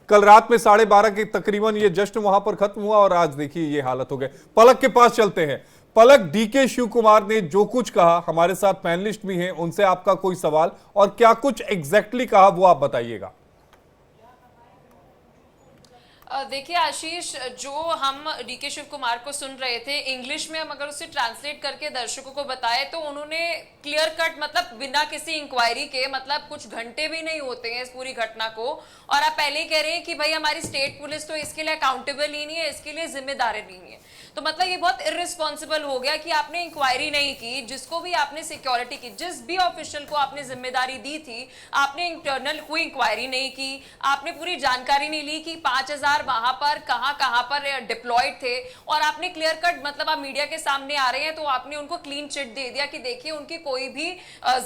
कल रात में 12:30 के तकरीबन ये जश्न वहां पर खत्म हुआ और आज देखिए ये हालत हो गई। पलक के पास चलते हैं। पलक, डीके शिव कुमार ने जो कुछ कहा, हमारे साथ पैनलिस्ट भी हैं, उनसे आपका कोई सवाल और क्या कुछ एग्जैक्टली कहा वो आप बताइएगा। देखिए आशीष, जो हम डीके शिव कुमार को सुन रहे थे इंग्लिश में, हम अगर उसे ट्रांसलेट करके दर्शकों को बताए तो उन्होंने क्लियर कट, मतलब बिना किसी इंक्वायरी के, मतलब कुछ घंटे भी नहीं होते हैं इस पूरी घटना को, और आप पहले ही कह रहे हैं कि भाई हमारी स्टेट पुलिस तो इसके लिए अकाउंटेबल ही नहीं है, इसके लिए जिम्मेदार नहीं है। तो मतलब ये बहुत इररिस्पॉन्सिबल हो गया कि आपने इंक्वायरी नहीं की, जिसको भी आपने सिक्योरिटी की, जिस भी ऑफिशियल को आपने जिम्मेदारी दी थी, आपने इंटरनल कोई इंक्वायरी नहीं की, आपने पूरी जानकारी नहीं ली कि 5000 वहां पर कहां पर डिप्लॉयड थे, और आपने क्लियर कट, मतलब आप मीडिया के सामने आ रहे हैं तो आपने उनको क्लीन चिट दे दिया कि देखिए उनकी कोई भी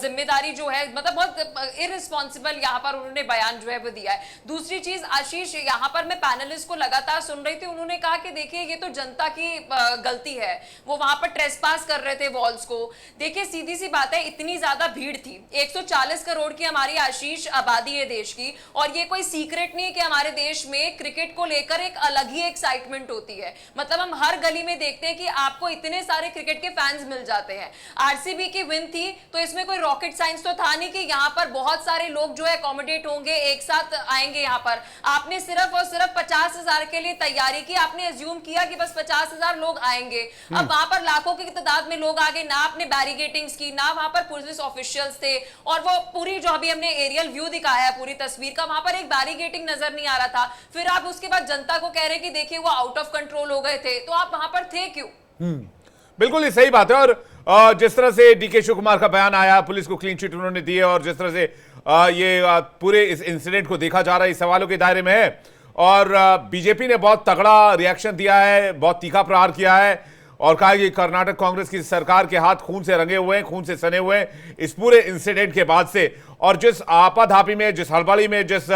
जिम्मेदारी जो है, मतलब बहुत इररिस्पॉन्सिबल यहाँ पर उन्होंने बयान जो है वो दिया है। दूसरी चीज आशीष, यहाँ पर मैं पैनलिस्ट को लगातार सुन रही थी, उन्होंने कहा कि देखिए ये तो जनता की गलती है, वो वहां पर ट्रेसपास कर रहे थे वॉल्स को। देखिए सीधी सी बात है, इतनी ज्यादा भीड़ थी, 140 करोड़ की हमारी आशीष आबादी है देश की, और ये कोई सीक्रेट नहीं है कि हमारे देश में क्रिकेट को लेकर एक अलग ही एक्साइटमेंट होती है। मतलब हम हर गली में देखते हैं कि आपको इतने सारे क्रिकेट के फैंस मिल जाते हैं। आरसीबी की विन थी तो इसमें कोई रॉकेट साइंस तो था नहीं कि यहाँ पर बहुत सारे लोग जो है अकोमोडेट होंगे, एक साथ आएंगे। यहाँ पर आपने सिर्फ और सिर्फ 50,000 के लिए तैयारी की, आपने एज्यूम किया कि बस 50,000 लोग आएंगे। अब वहां पर लाखों की तादाद में लोग आ गए, ना आपने बैरिकेटिंग्स की, ना वहां पर पुलिस ऑफिशियल्स थे, और वो पूरी जो अभी हमने एरियल व्यू दिखाया है पूरी तस्वीर का, वहां पर एक बैरिकेटिंग नजर नहीं आ रहा था। फिर आप उसके बाद जनता को कह रहे हैं कि देखिए वो आउट ऑफ कंट्रोल हो गए थे, तो आप वहां पर थे क्यों? बिल्कुल ये सही बात है। और जिस तरह से डीके शिव कुमार का बयान आया, पुलिस को क्लीन चिट उन्होंने दी है, और जिस तरह से ये पूरे इस इंसिडेंट को देखा जा रहा है, इस सवालों के दायरे में है। और बीजेपी ने बहुत तगड़ा रिएक्शन दिया है, बहुत तीखा प्रहार किया है और कहा कि कर्नाटक कांग्रेस की सरकार के हाथ खून से रंगे हुए हैं, खून से सने हुए हैं इस पूरे इंसिडेंट के बाद से। और जिस आपाधापी में, जिस हड़बड़ी में, जिस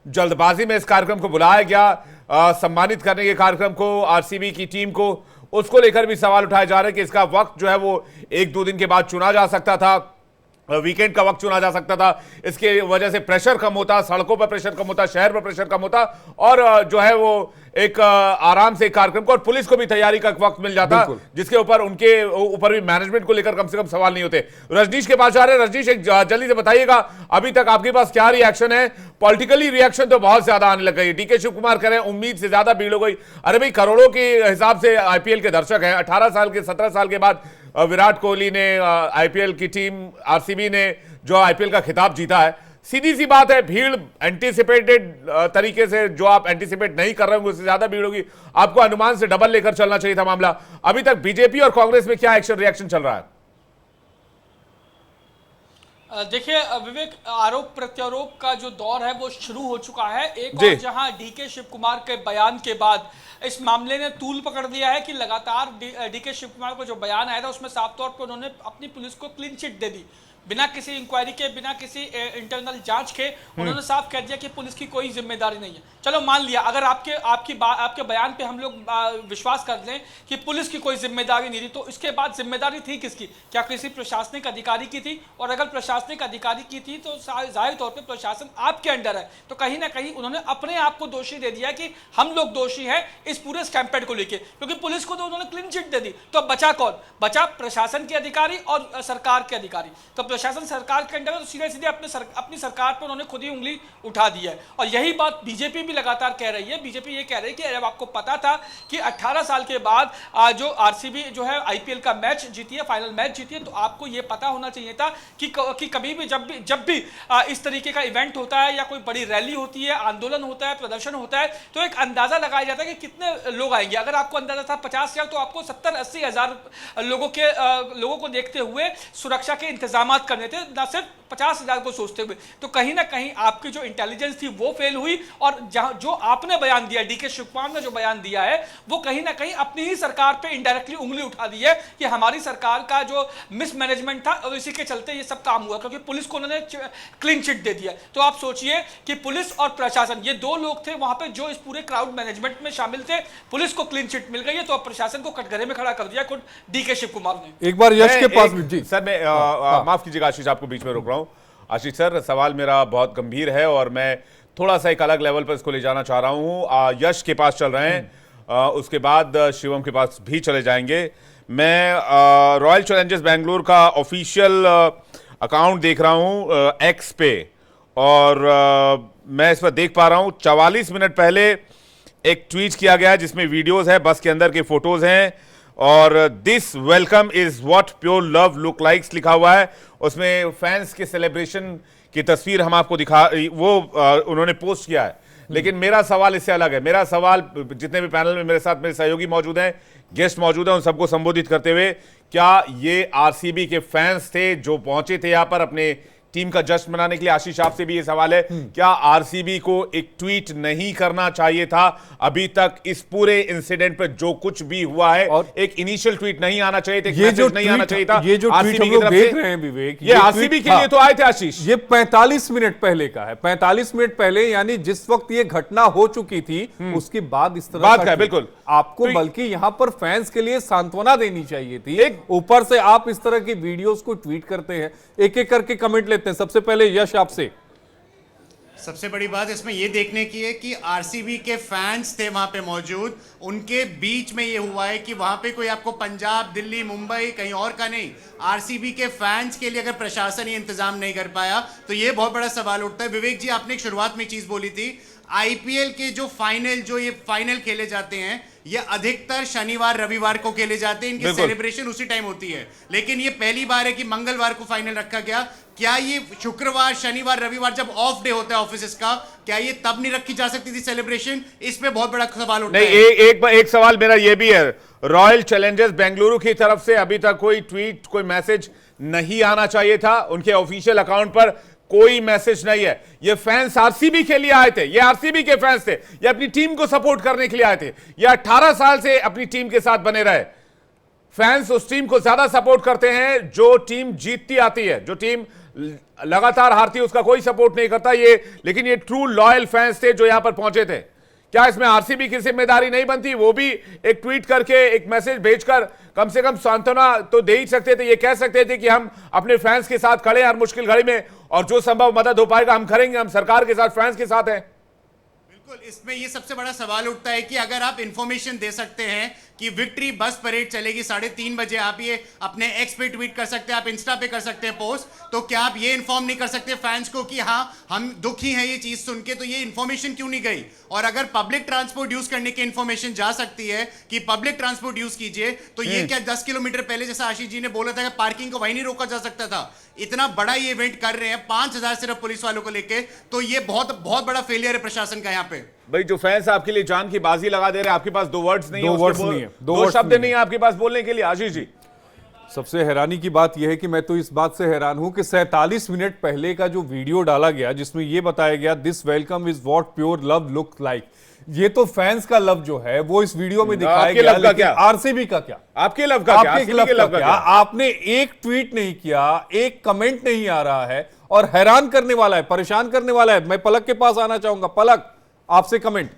जल्दबाजी में इस कार्यक्रम को बुलाया गया, सम्मानित करने के कार्यक्रम को, आरसीबी की टीम को, उसको लेकर भी सवाल उठाए जा रहे हैं कि इसका वक्त जो है वो 1-2 दिन के बाद चुना जा सकता था, वीकेंड का वक्त चुना जा सकता था। इसके वजह से प्रेशर कम होता, सड़कों पर प्रेशर कम होता, शहर पर प्रेशर कम होता, और जो है वो एक आराम से कार्यक्रम को और पुलिस को भी तैयारी का वक्त मिल जाता, जिसके ऊपर उनके ऊपर भी मैनेजमेंट को लेकर कम से कम सवाल नहीं होते। रजनीश के पास जा रहे हैं। रजनीश, एक जल्दी से बताइएगा, अभी तक आपके पास क्या रिएक्शन है? पॉलिटिकली रिएक्शन तो बहुत ज्यादा आने लग गई। डीके शिव कुमार कह रहे हैं उम्मीद से ज्यादा भीड़ हो गई। अरे भाई, करोड़ों के हिसाब से आईपीएल के दर्शक हैं। 18 साल के, 17 साल के बाद विराट कोहली ने, आईपीएल की टीम आरसीबी ने जो आईपीएल का खिताब जीता है, सीधी सी बात है, भीड़ एंटीसिपेटेड तरीके से, जो आप एंटीसिपेट नहीं कर रहे होंगे उससे ज्यादा भीड़ होगी। आपको अनुमान से डबल लेकर चलना चाहिए था मामला। अभी तक बीजेपी और कांग्रेस में क्या एक्शन रिएक्शन चल रहा है? देखिए विवेक, आरोप प्रत्यारोप का जो दौर है वो शुरू हो चुका है। एक और जहां डीके शिव कुमार के बयान के बाद इस मामले ने तूल पकड़ लिया है कि लगातार डीके शिव कुमार को जो बयान आया था उसमें साफ तौर पर उन्होंने अपनी पुलिस को क्लीन चिट दे दी, बिना किसी इंक्वायरी के, बिना किसी इंटरनल जांच के। उन्होंने साफ कह दिया कि पुलिस की कोई जिम्मेदारी नहीं है। चलो मान लिया, अगर आपके बयान पे हम लोग विश्वास कर लें कि पुलिस की कोई जिम्मेदारी नहीं थी, तो इसके बाद जिम्मेदारी थी किसकी? क्या किसी प्रशासनिक अधिकारी की थी? और अगर प्रशासनिक अधिकारी की थी तो जाहिर तौर पर प्रशासन आपके अंडर है, तो कहीं ना कहीं उन्होंने अपने आप को दोषी दे दिया कि हम लोग दोषी हैं इस पूरे स्कैम्पेड को लेकर, क्योंकि पुलिस को तो उन्होंने क्लीन चिट दे दी। तो बचा कौन? बचा प्रशासन के अधिकारी और सरकार के अधिकारी। तो प्रशासन सरकार के अंडर है, तो सीधे सीधे अपनी सरकार पर उन्होंने खुद ही उंगली उठा दी है। और यही बात बीजेपी भी लगातार कह रही है। बीजेपी ये कह रही है कि जब आपको पता था कि 18 साल के बाद जो आरसीबी जो है आईपीएल का मैच जीती है, फाइनल मैच जीती है, तो आपको ये पता होना चाहिए था कि कभी भी जब भी इस तरीके का इवेंट होता है या कोई बड़ी रैली होती है, आंदोलन होता है, प्रदर्शन होता है, तो एक अंदाजा लगाया जाता है कि कितने लोग आएंगे। अगर आपको अंदाजा था 50,000, तो आपको 70-80 हजार लोगों को देखते हुए सुरक्षा के इंतजाम करने थे, ना सिर्फ 50,000 को सोचते हुए। तो कहीं ना कहीं आपकी जो इंटेलिजेंस थी वो फेल हुई, और जो आपने बयान दिया, डीके शिव कुमार ने जो बयान दिया है, वो कहीं ना कहीं अपनी ही सरकार पे इनडायरेक्टली उंगली उठा दी है कि हमारी सरकार का जो मिसमैनेजमेंट था और इसी के चलते ये सब काम हुआ, क्योंकि पुलिस को उन्होंने क्लीन चिट दे दिया। तो आप सोचिए कि पुलिस और प्रशासन, ये दो लोग थे वहां पे जो इस पूरे क्राउड मैनेजमेंट में शामिल थे। पुलिस को क्लीन चिट मिल गई है, तो अब प्रशासन को कटघरे में खड़ा कर दिया खुद डीके शिव कुमार ने। एक बार यश के पास भी जी सर, मैं माफ कीजिएगा आशीष, आपको बीच में रोक रहा हूं। आशीष सर, सवाल मेरा बहुत गंभीर है और मैं थोड़ा सा एक अलग लेवल पर इसको ले जाना चाह रहा हूं। यश के पास चल रहे हैं, उसके बाद शिवम के पास भी चले जाएंगे। मैं रॉयल चैलेंजर्स बेंगलुरु का ऑफिशियल अकाउंट देख रहा हूं एक्स पे, और मैं इस पर देख पा रहा हूं 44 मिनट पहले एक ट्वीट किया गया है जिसमें वीडियोस है, बस के अंदर के फोटोज हैं, और this welcome is what pure love look likes लिखा हुआ है। उसमें फैंस के सेलिब्रेशन की तस्वीर हम आपको दिखा, वो उन्होंने पोस्ट किया है। लेकिन मेरा सवाल इससे अलग है। मेरा सवाल, जितने भी पैनल में मेरे साथ मेरे सहयोगी मौजूद हैं, गेस्ट मौजूद हैं, उन सबको संबोधित करते हुए, क्या ये आरसीबी के फैंस थे जो पहुंचे थे यहां पर अपने टीम का जश्न मनाने के लिए? आशीष, आपसे भी ये सवाल है, क्या आरसीबी को एक ट्वीट नहीं करना चाहिए था? अभी तक इस पूरे इंसिडेंट पे जो कुछ भी हुआ है, और एक इनिशियल ट्वीट नहीं आना चाहिए था, ये जो नहीं आना चाहिए था। ये जो ट्वीट हम लोग देख रहे हैं विवेक, ये आरसीबी के लिए तो आए थे आशीष। ये 45 मिनट पहले का है, 45 मिनट पहले, यानी जिस वक्त ये घटना हो चुकी थी उसके बाद इस तरह का बिल्कुल आपको बल्कि यहां पर फैंस के लिए सांत्वना देनी चाहिए थी। ऊपर से आप इस तरह की वीडियोस को ट्वीट करते हैं। एक एक करके कमेंट लेते हैं। सबसे पहले यश, आपसे। सबसे बड़ी बात इसमें यह देखने की है कि आरसीबी के फैंस थे वहां पे मौजूद, उनके बीच में यह हुआ है कि वहां पे कोई आपको पंजाब, दिल्ली, मुंबई, कहीं और का नहीं, आरसीबी के फैंस के लिए अगर प्रशासन ये इंतजाम नहीं कर पाया तो यह बहुत बड़ा सवाल उठता है। विवेक जी, आपने एक शुरुआत में चीज बोली थी, आईपीएल के जो ये फाइनल खेले जाते हैं, ये अधिकतर शनिवार रविवार को खेले जाते हैं, इनकी सेलिब्रेशन उसी टाइम होती है। लेकिन ये पहली बार है कि मंगलवार को फाइनल रखा गया। क्या ये शुक्रवार, शनिवार, रविवार जब ऑफ डे होता है ऑफिस का, क्या ये तब नहीं रखी जा सकती थी सेलिब्रेशन? इस पे बहुत बड़ा सवाल उठता है। एक सवाल मेरा ये भी है, रॉयल चैलेंजर्स बेंगलुरु की तरफ से अभी तक कोई ट्वीट, कोई मैसेज नहीं आना चाहिए था। उनके ऑफिशियल अकाउंट पर कोई मैसेज नहीं है। ये फैंस आरसीबी के लिए आए थे, ये आरसीबी के फैंस थे, ये अपनी टीम को सपोर्ट करने के लिए आए थे। ये 18 साल से अपनी टीम के साथ बने रहे। फैंस उस टीम को ज्यादा सपोर्ट करते हैं जो टीम जीतती आती है, जो टीम लगातार हारती है उसका कोई सपोर्ट नहीं करता ये। लेकिन ये ट्रू लॉयल फैंस थे जो यहां पर पहुंचे थे। क्या इसमें आरसीबी की जिम्मेदारी नहीं बनती? वो भी एक ट्वीट करके, एक मैसेज भेजकर कम से कम सांत्वना तो दे ही सकते थे। ये कह सकते थे कि हम अपने फैंस के साथ खड़े हैं हर मुश्किल घड़ी में, और जो संभव मदद हो पाएगा हम करेंगे, हम सरकार के साथ, फैंस के साथ हैं। बिल्कुल, इसमें ये सबसे बड़ा सवाल उठता है कि अगर आप इंफॉर्मेशन दे सकते हैं कि विक्ट्री बस परेड चलेगी 3:30 बजे, आप ये अपने एक्स पे ट्वीट कर सकते हैं, आप इंस्टा पे कर सकते हैं पोस्ट, तो क्या आप ये इन्फॉर्म नहीं कर सकते फैंस को कि हाँ हम दुखी हैं ये चीज सुन के? तो ये इन्फॉर्मेशन क्यों नहीं गई? और अगर पब्लिक ट्रांसपोर्ट यूज करने की इन्फॉर्मेशन जा सकती है कि पब्लिक ट्रांसपोर्ट यूज कीजिए, तो ये क्या 10 किलोमीटर पहले, जैसा आशीष जी ने बोला था, कि पार्किंग को वहीं नहीं रोका जा सकता था? इतना बड़ा ये इवेंट कर रहे हैं 5000 सिर्फ पुलिस वालों को लेके, तो ये बहुत बहुत बड़ा फेलियर है प्रशासन का यहाँ पे। भाई, जो फैंस आपके लिए जान की बाजी लगा दे रहे हैं, आपके पास दो वर्ड्स नहीं है, दो शब्द नहीं है आपके पास बोलने के लिए। आशीष जी, सबसे हैरानी की बात यह है कि मैं तो इस बात से हैरान हूं कि 47 मिनट पहले का जो वीडियो डाला गया जिसमें यह बताया गया this welcome is what pure love look like, ये तो फैंस का लव जो है वो इस वीडियो में दिखाया गया, लेकिन आरसीबी का क्या? आपके लव का क्या? आपके लव का क्या? आपने एक ट्वीट नहीं किया, एक कमेंट नहीं आ रहा है, और हैरान करने वाला है, परेशान करने वाला है। मैं पलक के पास आना चाहूंगा। पलक, आपसे कमेंट।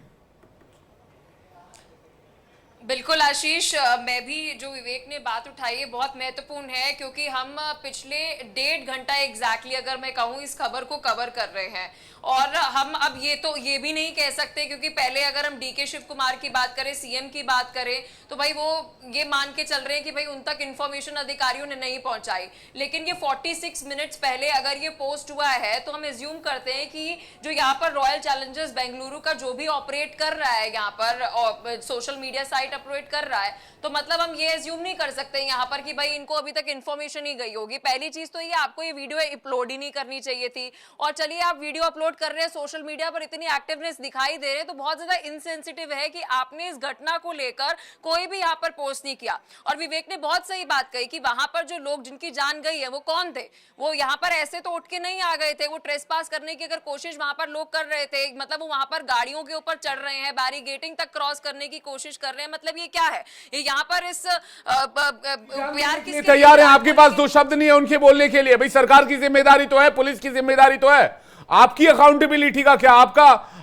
बिल्कुल आशीष, मैं भी जो विवेक ने बात उठाई है बहुत महत्वपूर्ण है, क्योंकि हम पिछले 1.5 घंटा एग्जैक्टली अगर मैं कहूँ इस खबर को कवर कर रहे हैं, और हम अब ये भी नहीं कह सकते, क्योंकि पहले अगर हम डीके शिव कुमार की बात करें, सीएम की बात करें, तो भाई वो ये मान के चल रहे हैं कि भाई उन तक इंफॉर्मेशन अधिकारियों ने नहीं पहुंचाई। लेकिन ये 46 मिनट्स पहले अगर ये पोस्ट हुआ है तो हम एज्यूम करते हैं कि जो यहाँ पर रॉयल चैलेंजर्स बेंगलुरु का जो भी ऑपरेट कर रहा है, यहाँ पर सोशल मीडिया साइट ऑपरेट कर रहा है, तो मतलब हम ये एज्यूम नहीं कर सकते यहाँ पर कि भाई इनको अभी तक इन्फॉर्मेशन ही गई होगी। पहली चीज तो ये, आपको ये वीडियो अपलोड ही नहीं करनी चाहिए थी। और चलिए आप वीडियो अपलोड कर रहे हैं, सोशल मीडिया पर इतनी एक्टिवनेस दिखाई दे रहे हैं, तो बहुत ज्यादा इनसेंसिटिव है कि आपने इस घटना को लेकर कोई भी यहाँ पर पोस्ट नहीं किया। और विवेक ने बहुत सही बात कही कि वहां पर जो लोग जिनकी जान गई है वो कौन थे? वो यहाँ पर ऐसे तो उठ के नहीं आ गए थे, वो ट्रेसपास करने की अगर कोशिश वहां पर लोग कर रहे थे, मतलब वो वहां पर गाड़ियों के ऊपर चढ़ रहे हैं, बैरिगेटिंग तक क्रॉस करने की कोशिश कर रहे हैं, मतलब ये क्या है? ये यहाँ पर इस प्यार की तैयार है, आपके पास दो शब्द नहीं है उनके बोलने के लिए। भाई, सरकार की जिम्मेदारी तो है, पुलिस की जिम्मेदारी तो है, आपकी अकाउंटेबिलिटी का क्या,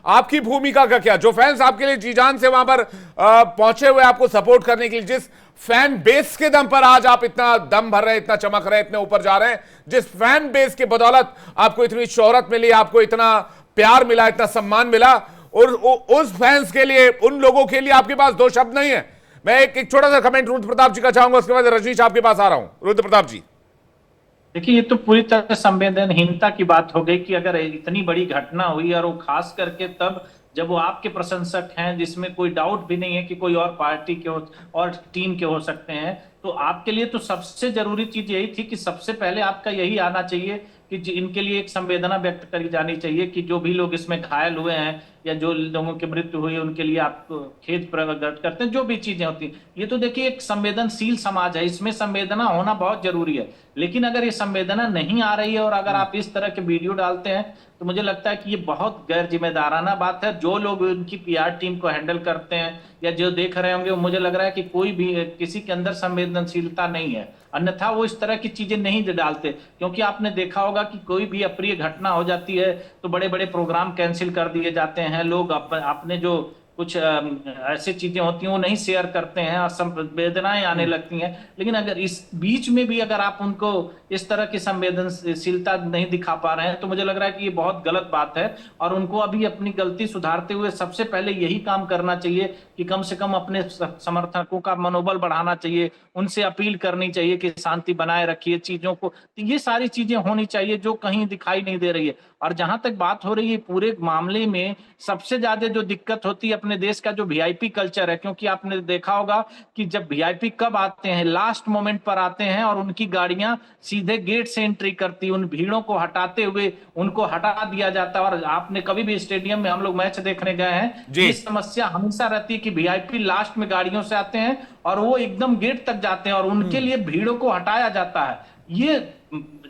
आपकी भूमिका का क्या? जो फैंस आपके लिए जी जान से वहां पर पहुंचे हुए आपको सपोर्ट करने के लिए, जिस फैन बेस के दम पर आज आप इतना दम भर रहे हैं, इतना चमक रहे हैं, इतने ऊपर जा रहे हैं, जिस फैन बेस के बदौलत आपको इतनी शोहरत मिली, आपको इतना प्यार मिला, इतना सम्मान मिला, और उस फैंस के लिए, उन लोगों के लिए आपके पास दो शब्द नहीं है। मैं एक छोटा सा कमेंट रुद्र प्रताप जी का चाहूंगा, उसके बाद रजनीश आपके पास आ रहा हूं। रुद्र प्रताप जी, देखिए, ये तो पूरी तरह संवेदनहीनता की बात हो गई कि अगर इतनी बड़ी घटना हुई और वो खास करके तब जब वो आपके प्रशंसक हैं, जिसमें कोई डाउट भी नहीं है कि कोई और पार्टी के हो और टीम के हो सकते हैं, तो आपके लिए तो सबसे जरूरी चीज यही थी कि सबसे पहले आपका यही आना चाहिए कि इनके लिए एक संवेदना व्यक्त करी जानी चाहिए कि जो भी लोग इसमें घायल हुए हैं या जो लोगों की मृत्यु हुई उनके लिए आप खेद प्रकट करते हैं, जो भी चीजें होती हैं। ये तो देखिए एक संवेदनशील समाज है, इसमें संवेदना होना बहुत जरूरी है। लेकिन अगर ये संवेदना नहीं आ रही है और अगर आप इस तरह के वीडियो डालते हैं तो मुझे लगता है कि ये बहुत गैर जिम्मेदाराना बात है। जो लोग उनकी पीआर टीम को हैंडल करते हैं या जो देख रहे होंगे, मुझे लग रहा है कि कोई भी किसी के अंदर संवेदनशीलता नहीं है, अन्यथा वो इस तरह की चीजें नहीं डालते। क्योंकि आपने देखा होगा कि कोई भी अप्रिय घटना हो जाती है तो बड़े बड़े प्रोग्राम कैंसिल कर दिए जाते हैं, लोग अपने जो कुछ ऐसी चीजें होती हैं वो नहीं शेयर करते हैं और संवेदनाएं आने लगती हैं। लेकिन अगर इस बीच में भी अगर आप उनको इस तरह की संवेदनशीलता नहीं दिखा पा रहे हैं तो मुझे लग रहा है कि ये बहुत गलत बात है। और उनको अभी अपनी गलती सुधारते हुए सबसे पहले यही काम करना चाहिए कि कम से कम अपने समर्थकों का मनोबल बढ़ाना चाहिए, उनसे अपील करनी चाहिए कि शांति बनाए रखिए चीजों को। तो ये सारी चीजें होनी चाहिए जो कहीं दिखाई नहीं दे रही है। और जहां तक बात हो रही है पूरे मामले में, सबसे ज्यादा जो दिक्कत होती है अपने देश का जो वीआईपी कल्चर है, क्योंकि आपने देखा होगा कि जब वीआईपी कब आते हैं, लास्ट मोमेंट पर आते हैं और उनकी गाड़ियां सीधे गेट से एंट्री करती, उन भीड़ों को हटाते हुए उनको हटा दिया जाता है। और आपने कभी भी स्टेडियम में, हम लोग मैच देखने गए हैं, ये समस्या हमेशा रहती है कि वीआईपी लास्ट में गाड़ियों से आते हैं और वो एकदम गेट तक जाते हैं और उनके लिए भीड़ों को हटाया जाता है। ये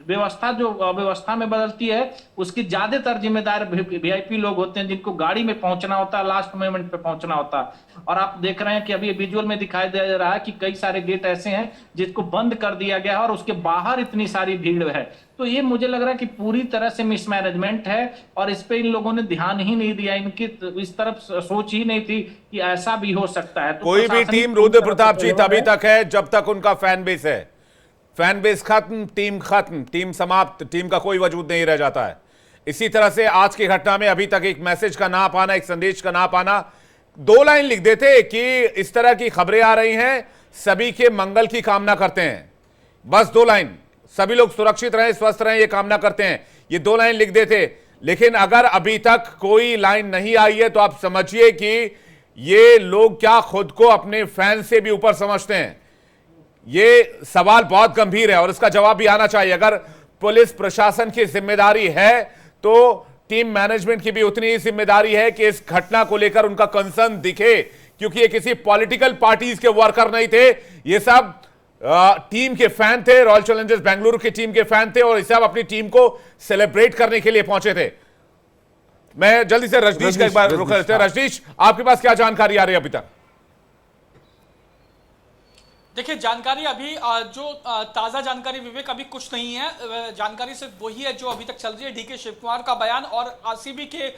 व्यवस्था जो अव्यवस्था में बदलती है उसकी ज्यादातर जिम्मेदार वीआईपी लोग होते हैं, जिनको गाड़ी में पहुंचना होता है, लास्ट मोमेंट पे पहुंचना होता है। और आप देख रहे हैं कि अभी विजुअल में दिखाई दे रहा है कि कई सारे गेट ऐसे हैं जिसको बंद कर दिया गया है और उसके बाहर इतनी सारी भीड़ है। तो ये मुझे लग रहा है कि पूरी तरह से मिसमैनेजमेंट है और इस पे इन लोगों ने ध्यान ही नहीं दिया, इनकी इस तरफ सोच ही नहीं थी कि ऐसा भी हो सकता है। तो कोई भी टीम रुद्र प्रताप जी तभी तक है जब तक उनका फैन बेस है। फैन बेस खत्म, टीम समाप्त, टीम का कोई वजूद नहीं रह जाता है। इसी तरह से आज की घटना में अभी तक एक मैसेज का ना पाना, एक संदेश का ना पाना। 2 लाइन लिख देते कि इस तरह की खबरें आ रही हैं, सभी के मंगल की कामना करते हैं, बस 2 लाइन, सभी लोग सुरक्षित रहें, स्वस्थ रहें, ये कामना करते हैं, ये 2 लाइन लिख देते। लेकिन अगर अभी तक कोई लाइन नहीं आई है तो आप समझिए कि ये लोग क्या खुद को अपने फैन से भी ऊपर समझते हैं। ये सवाल बहुत गंभीर है और इसका जवाब भी आना चाहिए। अगर पुलिस प्रशासन की जिम्मेदारी है तो टीम मैनेजमेंट की भी उतनी ही जिम्मेदारी है कि इस घटना को लेकर उनका कंसर्न दिखे, क्योंकि ये किसी पॉलिटिकल पार्टीज के वर्कर नहीं थे, ये सब टीम के फैन थे, रॉयल चैलेंजर्स बेंगलुरु की टीम के फैन थे और ये सब अपनी टीम को सेलिब्रेट करने के लिए पहुंचे थे। मैं जल्दी से रजनीश का एक बार रुक लेते हैं। रजनीश, आपके पास क्या जानकारी आ रही है अभी तक? देखिए, जानकारी अभी जो ताज़ा जानकारी विवेक अभी कुछ नहीं है। जानकारी सिर्फ वही है जो अभी तक चल रही है, डीके शिव कुमार का बयान और आरसीबी के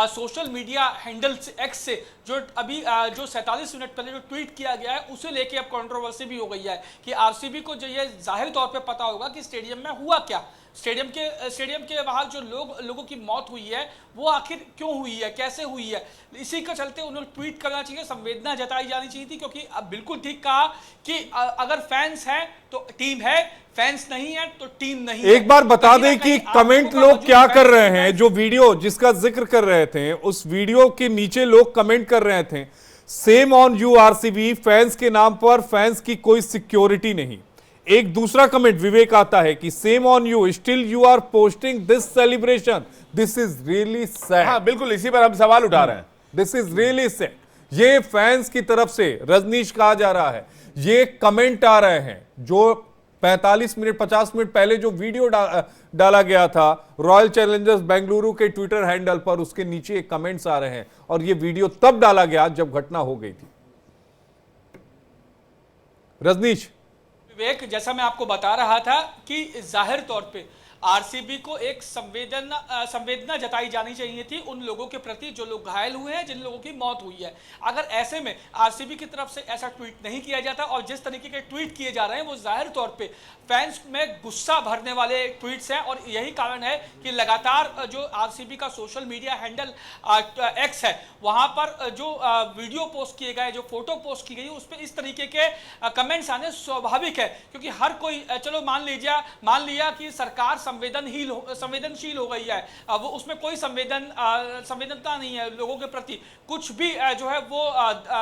सोशल मीडिया हैंडल एक्स से जो अभी जो 47 मिनट पहले जो ट्वीट किया गया है उसे लेके अब कंट्रोवर्सी भी हो गई है कि आरसीबी को जो ये जाहिर तौर पे पता होगा कि स्टेडियम में हुआ क्या, स्टेडियम के बाहर जो लोगों की मौत हुई है वो आखिर क्यों हुई है, कैसे हुई है। इसी के चलते उन्होंने ट्वीट करना चाहिए, संवेदना जताई जानी चाहिए थी, क्योंकि अब बिल्कुल ठीक कहा कि अगर फैंस हैं तो टीम है, फैंस नहीं है तो टीम नहीं है। एक बार बता दें कि कमेंट लोग क्या कर रहे हैं। जो वीडियो जिसका जिक्र कर रहे थे उस वीडियो के नीचे लोग कमेंट कर रहे थे, same on you RCB, fans के नाम पर फैंस की कोई सिक्योरिटी नहीं। एक दूसरा कमेंट विवेक आता है कि shame on you, still you are posting this celebration, this is really sad. हाँ, बिल्कुल इसी पर हम सवाल उठा रहे हैं। This is really sad. ये फैंस की तरफ से रजनीश कहा जा रहा है, ये कमेंट आ रहे हैं जो 45 मिनट 50 मिनट पहले जो वीडियो डाला गया था रॉयल चैलेंजर्स बेंगलुरु के ट्विटर हैंडल पर, उसके नीचे कमेंट्स आ रहे हैं और ये वीडियो तब डाला गया जब घटना हो गई थी। रजनीश, विवेक, जैसा मैं आपको बता रहा था कि जाहिर तौर पे आरसीबी को एक संवेदना जताई जानी चाहिए थी उन लोगों के प्रति जो लोग घायल हुए हैं, जिन लोगों की मौत हुई है। अगर ऐसे में आरसीबी की तरफ से ऐसा ट्वीट नहीं किया जाता और जिस तरीके के ट्वीट किए जा रहे हैं वो जाहिर तौर पे फैंस में गुस्सा भरने वाले ट्वीट्स हैं, और यही कारण है कि लगातार जो आरसीबी का सोशल मीडिया हैंडल एक्स है वहां पर जो वीडियो पोस्ट किए गए, जो फोटो पोस्ट की गई, उस पर इस तरीके के कमेंट्स आने स्वाभाविक है, क्योंकि हर कोई चलो मान लिया कि सरकार संवेदनशील हो गई है, वो उसमें कोई संवेदनता नहीं है लोगों के प्रति, कुछ भी जो है वो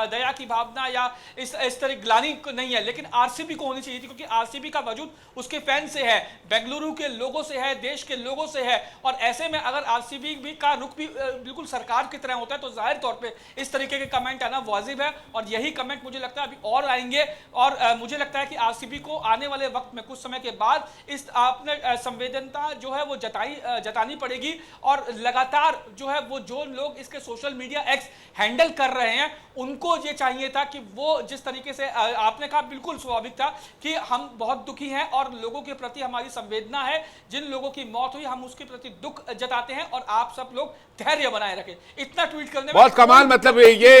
दया की भावना या इस तरह ग्लानि नहीं है, लेकिन आरसीबी को होनी चाहिए थी, क्योंकि आरसीबी का वजूद उसके फैन से है, बेंगलुरु के लोगों से है, देश के लोगों से है, और ऐसे में अगर आरसीबी भी का रुख भी बिल्कुल सरकार की तरह होता है तो जाहिर तौर पे इस तरीके के कमेंट आना वाजिब है, और यही कमेंट मुझे लगता है अभी और आएंगे, और मुझे लगता है कि आरसीबी को आने वाले वक्त में कुछ समय के बाद इस आपने संवेदनता जो है वो जतानी पड़ेगी, और लगातार जो है वो जो लोग इसके सोशल मीडिया एक्स हैंडल कर रहे हैं उनको ये चाहिए था कि वो जिस तरीके से आपने कहा बिल्कुल स्वाभाविक था कि हम बहुत दुखी हैं और लोगों के प्रति हमारी संवेदना है, जिन लोगों की मौत हुई हम उसके प्रति दुख जताते हैं और आप सब लोग धैर्य बनाए रखें। इतना ट्वीट करने में बहुत कमाल, मतलब ये